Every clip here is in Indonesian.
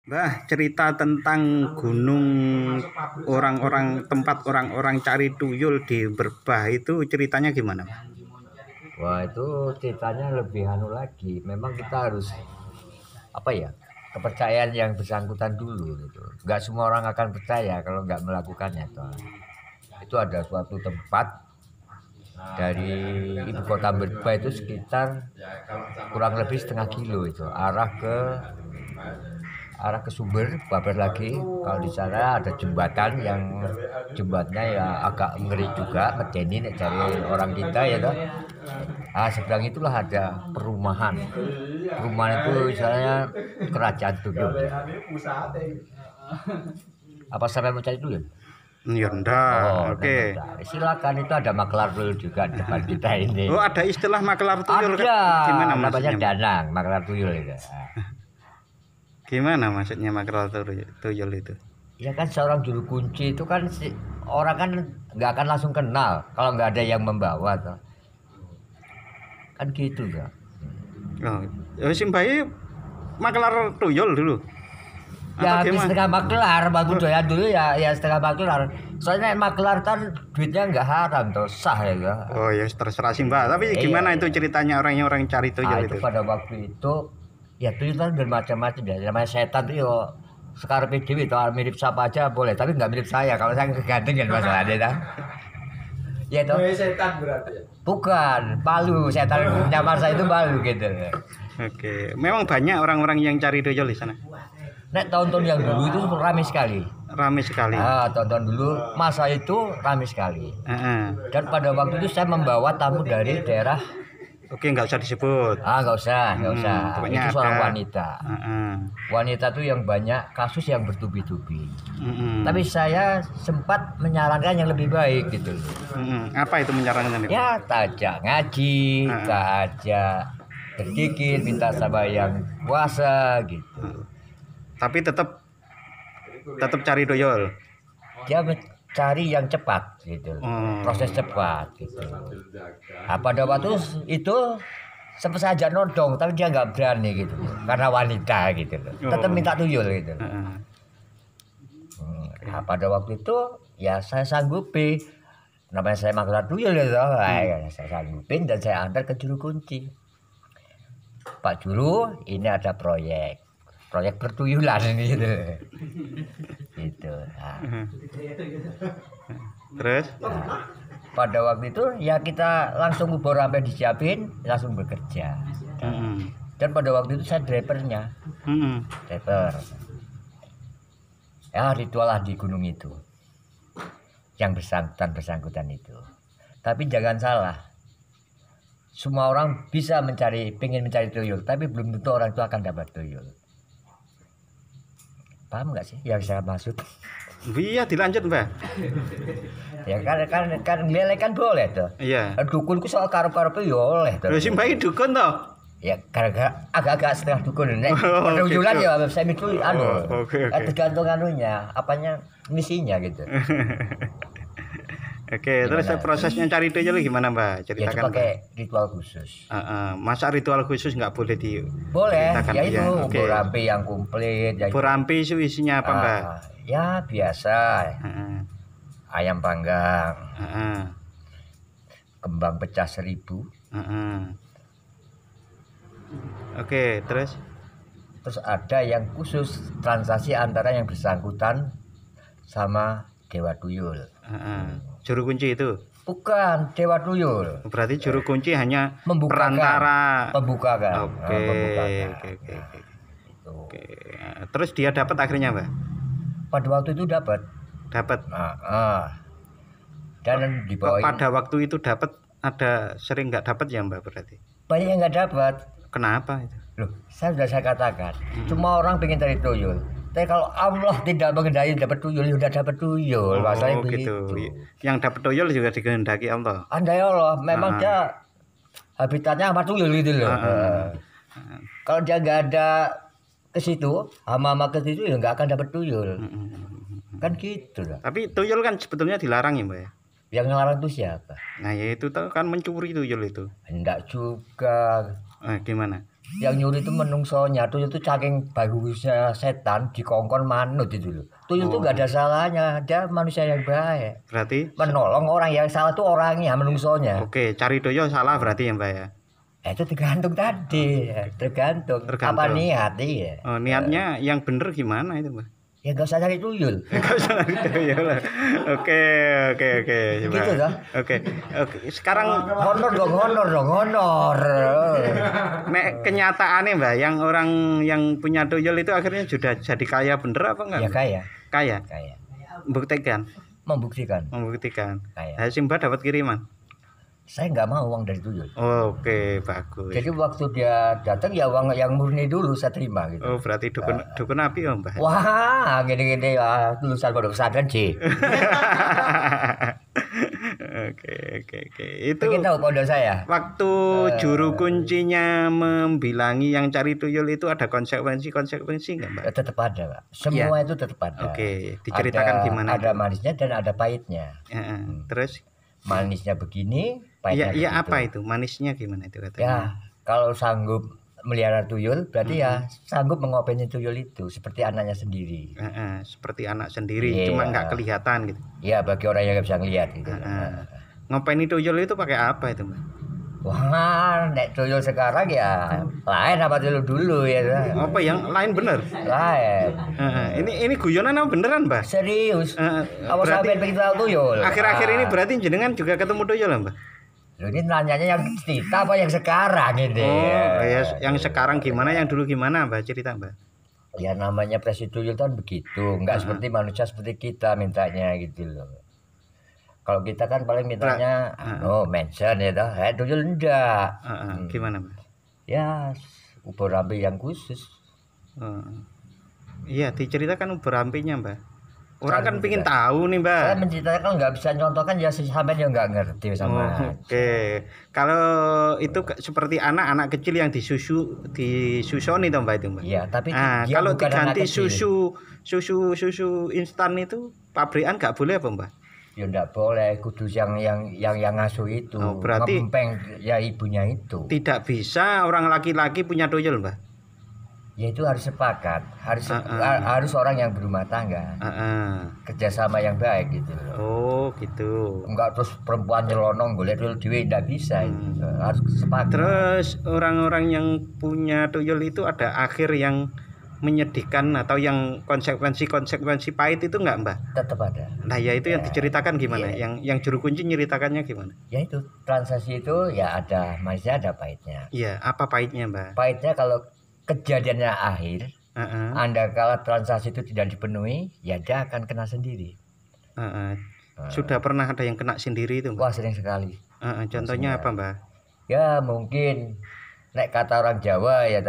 Mbah, cerita tentang gunung tempat orang-orang cari tuyul di Berbah itu ceritanya gimana, Mbah? Wah, itu ceritanya lebih anu lagi. Memang kita harus apa ya? Kepercayaan yang bersangkutan dulu gitu. Nggak semua orang akan percaya kalau nggak melakukannya. Itu ada suatu tempat dari ibu kota Berbah itu sekitar kurang lebih setengah kilo itu arah ke sumber Babar lagi. Kalau di sana ada jembatan yang jembatannya ya agak ngeri juga, medeni nek cari orang kita ya toh. Ah, seberang itulah ada perumahan. Perumahan itu misalnya kerajaan tuyul. Apa sampai mau cari tuyul? Ya ndak, Oh, oke. silakan, itu ada makelar tuyul juga di depan kita ini. Oh, ada istilah makelar tuyul kan? Ada, Gimana namanya maksudnya? danang, makelar tuyul itu. Gimana maksudnya makelar tuyul itu? Ya kan seorang juru kunci itu kan orang kan nggak akan langsung kenal kalau nggak ada yang membawa toh. Kan gitu kan. Oh, Simbai makelar tuyul dulu. Ya Atau habis gimana? setengah makelar, bangun doyan dulu ya setengah makelar. Soalnya makelar kan duitnya nggak haram toh, sah ya kan. Oh ya terserah Simbah. Tapi Iya, gimana iya. itu ceritanya orang cari tuyul Itu itu? pada waktu itu ya tuyul kan bermacam-macam ya. Namanya setan tuh yo sekarang PDW itu mirip siapa aja boleh, tapi nggak mirip saya. Kalau saya kegantengan masalahnya dah. Ya toh. Setan berarti ya? Bukan, palu, setan nyamar saya itu palu gitu. Oke, memang banyak orang-orang yang cari tuyul di sana. Nek tahun-tahun yang dulu itu ramai sekali. Ramai sekali. Ah, tahun-tahun dulu masa itu ramai sekali. Heeh. Dan pada waktu itu saya membawa tamu dari daerah. Oke, nggak usah disebut. Nggak usah, nggak usah. Pokoknya Itu seorang ada. wanita. Heeh. Wanita tuh yang banyak kasus yang bertubi-tubi. Heeh. Tapi saya sempat menyarankan yang lebih baik gitu. Heeh. Apa itu menyarankan itu? Ya, tajak ngaji, tajak berzikir, minta sama yang puasa gitu. Tapi tetap cari tuyul. Dia mencari yang cepat gitu, proses cepat gitu. Nah, pada waktu itu sempat saja nodong, tapi dia nggak berani gitu, karena wanita gitu, tetap minta tuyul gitu. Heeh. Nah, pada waktu itu ya saya sanggupi, namanya saya makelar tuyul gitu, saya sanggupin dan saya antar ke juru kunci. Pak Juru, ini ada proyek pertuyulan ini gitu. Gitu. Nah, Terus? pada waktu itu ya kita langsung kubur sampai disiapin, langsung bekerja. Heeh. Dan pada waktu itu saya drivernya, Heeh. driver. Ya ritual lah di gunung itu, yang bersangkutan itu. Tapi jangan salah, semua orang bisa pengen mencari tuyul, tapi belum tentu orang itu akan dapat tuyul. Paham nggak sih yang saya maksud? Iya, dilanjut, Mbak. Ya kan lele kan boleh tuh. Iya. Dukunku soal karep-karepe ya oleh tuh. Lho Simbai dukun toh? Ya gara-gara agak-agak setengah dukun nek Oh, pertujulan gitu. ya saya itu anu. Oke. Tergantung anunya, apanya misinya gitu. Oke, terus Gimana? prosesnya cari tuyul gimana, Mbak? Ya itu Ceritakan. pakai ritual khusus. Masa ritual khusus nggak boleh Boleh, diceritakan? ya Iya, itu oke. burampi yang komplit ya. Burampi itu isinya apa, Mbak? Ya biasa, Heeh. ayam panggang, Heeh. kembang pecah 1000. Heeh. Oke, terus? Terus ada yang khusus transaksi antara yang bersangkutan sama Dewa Tuyul. Heeh. Juru kunci itu. Bukan Dewa Tuyul. Berarti juru kunci hanya Membukakan. perantara. Pembukakan. Oke. Membukakan. Oke. Itu. Oke. Terus dia dapat akhirnya, Mbak? Pada waktu itu dapat. Dapat. Dan dibawain. Pada waktu itu dapat, ada sering nggak dapat ya, Mbak, berarti? Banyak yang nggak dapat. Kenapa itu? Loh, saya katakan. Cuma orang pengen cari tuyul. Tapi kalau Allah tidak mengendaki dapat tuyul, sudah dapat tuyul. Masalahnya begitu. Yang dapat tuyul juga dikehendaki Allah. Andai Allah, memang dia habitatnya sama tuyul gitu loh. Kalau dia nggak ada ke situ, hama-hama ke situ ya nggak akan dapat tuyul. Kan gitu loh. Tapi tuyul kan sebetulnya dilarang ya, Mbak ya? Yang ngelarang itu siapa? Nah, ya itu kan mencuri tuyul itu. Enggak juga. Gimana? Yang nyuri itu menungsonya, tuyul itu saking bagusnya setan dikongkon manut itu loh. Tuyul itu nggak ada salahnya, dia manusia yang baik. Berarti Menolong orang yang salah itu orangnya, menungsonya. oke, cari tuyul salah berarti ya Mbak ya. Itu tergantung tadi, tergantung apa niat iya. Oh, niatnya yang bener gimana itu Mbak? Ya nggak usah cari tuyul. Nggak usah cari tuyul. Oke. Mbak. Gitu toh? Oke. Sekarang Honor dong, honor. nek kenyataannya Mbak, yang orang yang punya tuyul itu akhirnya sudah jadi kaya bener apa enggak? Ya kaya. Kaya. Membuktikan. Kaya. Kaya. Simba dapat kiriman. Saya nggak mau uang dari tuyul. Oke, bagus. Jadi waktu dia datang ya uang yang murni dulu saya terima gitu. Oh, berarti dukun api ya Mbak? Wah, gini-gini ya, lulusan pondok pesantren sih. Oke. Itu Pengen tahu pondok saya? waktu juru kuncinya membilangi yang cari tuyul itu ada konsekuensi nggak Mbak? Tetap ada, Pak. Semua itu tetap ada. Oke, diceritakan gimana? Ada manisnya dan ada pahitnya. Terus? Manisnya begini, pahitnya Iya begitu. apa itu? Manisnya gimana itu katanya? Ya, kalau sanggup melihara tuyul, berarti ya sanggup mengopeni tuyul itu seperti anaknya sendiri. Seperti anak sendiri, Iya. cuma nggak kelihatan gitu. Ya, bagi orang yang nggak bisa ngelihat gitu. Ngopeni tuyul itu pakai apa itu Mbak? Wah, nek tuyul sekarang ya lain apa tuyul dulu ya. Apa yang lain bener? Lain. Ini guyonan apa beneran Mbak? Serius. Awas berarti- sampai begitu tuyul. Akhir-akhir ini berarti jenengan juga ketemu tuyul Mbak? Loh, ini nanyanya yang cerita apa yang sekarang ini? Oh, ya, yang sekarang gimana, yang dulu gimana Mbak? Cerita Mbak. Ya namanya presi tuyul kan begitu, nggak seperti manusia seperti kita mintanya gitu loh. Kalau kita kan paling mintanya mention ya toh. Tuyul enggak. Gimana Mbak? Ya ubur rambe yang khusus. Iya, diceritakan ubur rampinya Mbak. Orang Saya kan pingin tidak. tahu nih Mbak. Saya menceritakan nggak bisa nyontohkan ya sampai yang nggak ngerti sama. Oke. Kalau itu seperti anak kecil yang disusoni toh Mbak itu Mbak. Iya, tapi Nah, dia kalau bukan anak diganti kecil. susu instan itu pabrikan nggak boleh apa Mbak? Ya enggak boleh, kudu yang ngasuh itu. Oh, berarti- ngempeng ya ibunya itu. Tidak bisa orang laki-laki punya tuyul Mbak. Ya itu harus sepakat, harus orang yang berumah tangga, kerjasama yang baik gitu. Oh gitu. Enggak terus perempuan nyelonong boleh tuyul dewe enggak bisa itu. Harus sepakat. Terus orang-orang yang punya tuyul itu ada akhir yang menyedihkan atau yang konsekuensi pahit itu enggak Mbak? Tetap ada. Nah ya itu yang diceritakan gimana? Iya. Yang juru kunci nyeritakannya gimana? Ya itu transaksi itu ya ada manisnya ada pahitnya. Iya, apa pahitnya Mbak? Pahitnya kalau kejadiannya akhir, Anda kalau transaksi itu tidak dipenuhi, ya dia akan kena sendiri. Sudah pernah ada yang kena sendiri itu Mbak? Wah sering sekali. Contohnya apa Mbak? Ya mungkin nek kata orang Jawa ya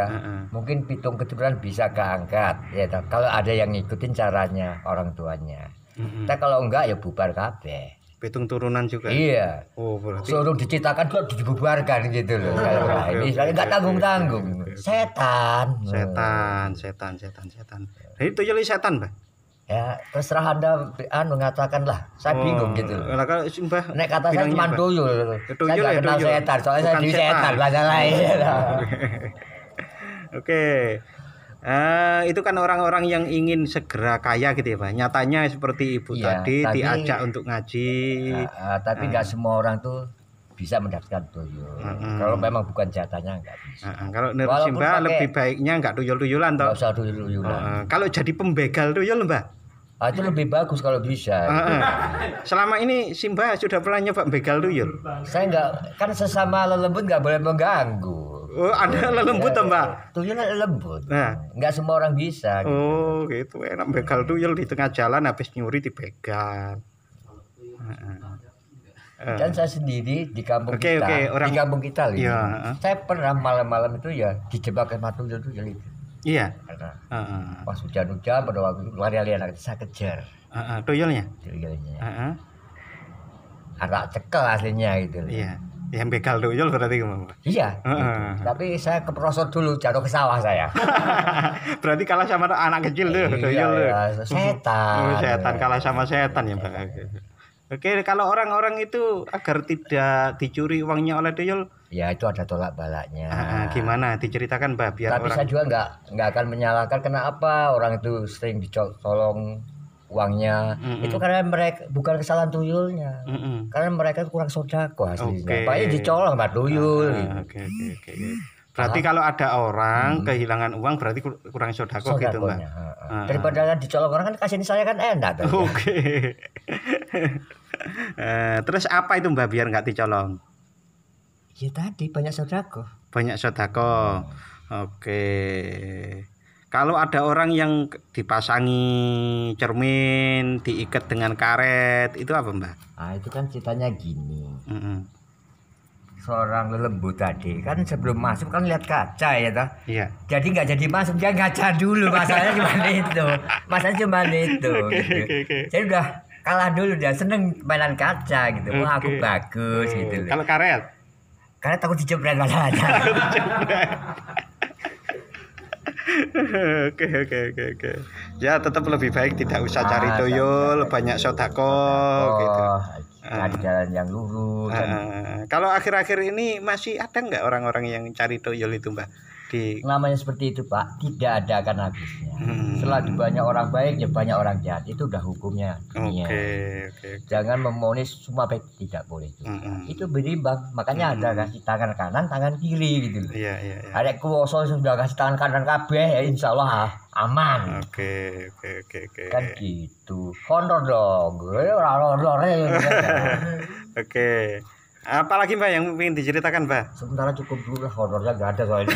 mungkin pitung keturunan bisa keangkat ya ta. Kalau ada yang ngikutin caranya orang tuanya. Kalau enggak ya bubar kabeh. Pitung turunan juga. Iya. Oh, berarti Suruh diciptakan juga dibubarkan gitu loh. Ini soalnya enggak tanggung-tanggung. Setan. Jadi tuyul setan, Mbak. Ya terserah Anda mengatakan lah. Saya bingung gitu. Lah kalau Mbah Nek kata saya cuma tuyul. Saya Tuyul enggak ya, kenal tuyul. setan. Soalnya saya Bukan di setan. setan bahasa lain. Oke. Itu kan orang-orang yang ingin segera kaya gitu ya Pak. Nyatanya seperti ibu Iya, tadi tapi- diajak untuk ngaji. Tapi nggak semua orang tuh bisa mendapatkan tuyul. Kalau memang bukan jatahnya nggak bisa. Kalau menurut Walaupun Simba pakai- lebih baiknya nggak tuyul-tuyulan toh. Nggak usah tuyul-tuyulan. Kalau jadi pembegal tuyul Mbak. Itu lebih bagus kalau bisa. Selama ini Simba sudah pernah nyoba begal tuyul. Saya nggak, kan sesama lelembut nggak boleh mengganggu. Oh, ada lelembut toh Mbak. Tuyul lembut. Nah. Nggak semua orang bisa. Oh gitu, enak begal tuyul di tengah jalan habis nyuri dibegal. Dan saya sendiri di kampung Oke, kita, di kampung kita loh. Iya. Saya pernah malam-malam itu ya dijebak sama tuyul-tuyul itu. Iya. Karena Heeh. pas hujan-hujan pada waktu itu lari-lari anak itu saya kejar Tuyulnya. tuyulnya. Heeh. Anak cekel aslinya gitu. Iya. Yang begal tuyul berarti gimana? Iya. Heeh. Gitu. Tapi saya keprosot dulu jatuh ke sawah saya. Berarti kalah sama anak kecil tuh, tuyul tuh. Iya, setan. Oh, setan kalah sama setan ya Mbak. Oke, kalau orang-orang itu agar tidak dicuri uangnya oleh tuyul, Ya itu ada tolak balaknya. gimana? Diceritakan Mbah biar Tapi orang. saya juga nggak akan menyalahkan kenapa orang itu sering dicolong uangnya. Itu karena mereka bukan kesalahan tuyulnya. Mm-mm. Karena mereka kurang sodako aslinya. Oke. Makanya dicolong sama tuyul. gitu. Oke. Berarti kalau ada orang kehilangan uang berarti kurang sodako gitu Mbah. Sodakonya. Daripada dicolong orang kan kasihin saya kan enak. Kan? Oke. Terus apa itu Mbah biar nggak dicolong? Ya tadi banyak sodako. Banyak sodako. Oke. Kalau ada orang yang dipasangi cermin, diikat dengan karet, itu apa Mbah? Nah itu kan ceritanya gini. Mm-mm. Seorang lelembut tadi kan sebelum masuk kan lihat kaca ya toh. Iya. Jadi nggak jadi masuk, dia ngaca dulu, masalahnya cuma itu. Masalahnya cuma itu. Gitu. Oke. Jadi udah kalah dulu, dia seneng mainan kaca gitu. Wah aku Oke. bagus gitu. Kalau karet? Karena takut dijebret masalahnya. Oke. Ya tetap lebih baik tidak usah cari tuyul, banyak sodako gitu. Cari jalan yang lurus. Kalau akhir-akhir ini masih ada nggak orang-orang yang cari tuyul itu Mbah? Namanya seperti itu Pak, tidak ada akan habisnya. Selagi banyak orang baik ya banyak orang jahat, itu udah hukumnya dunia. Oke. Jangan memonis semua baik, tidak boleh juga. Itu berimbang, makanya ada kasih tangan kanan, tangan kiri gitu loh. Iya. Ada kuoso sudah kasih tangan kanan kabeh ya insya Allah aman. Oke. Kan gitu. Honor dong, gue honor. Oke. Apalagi Mbak yang ingin diceritakan Mbak? Sementara cukup dulu lah, honornya nggak ada soalnya.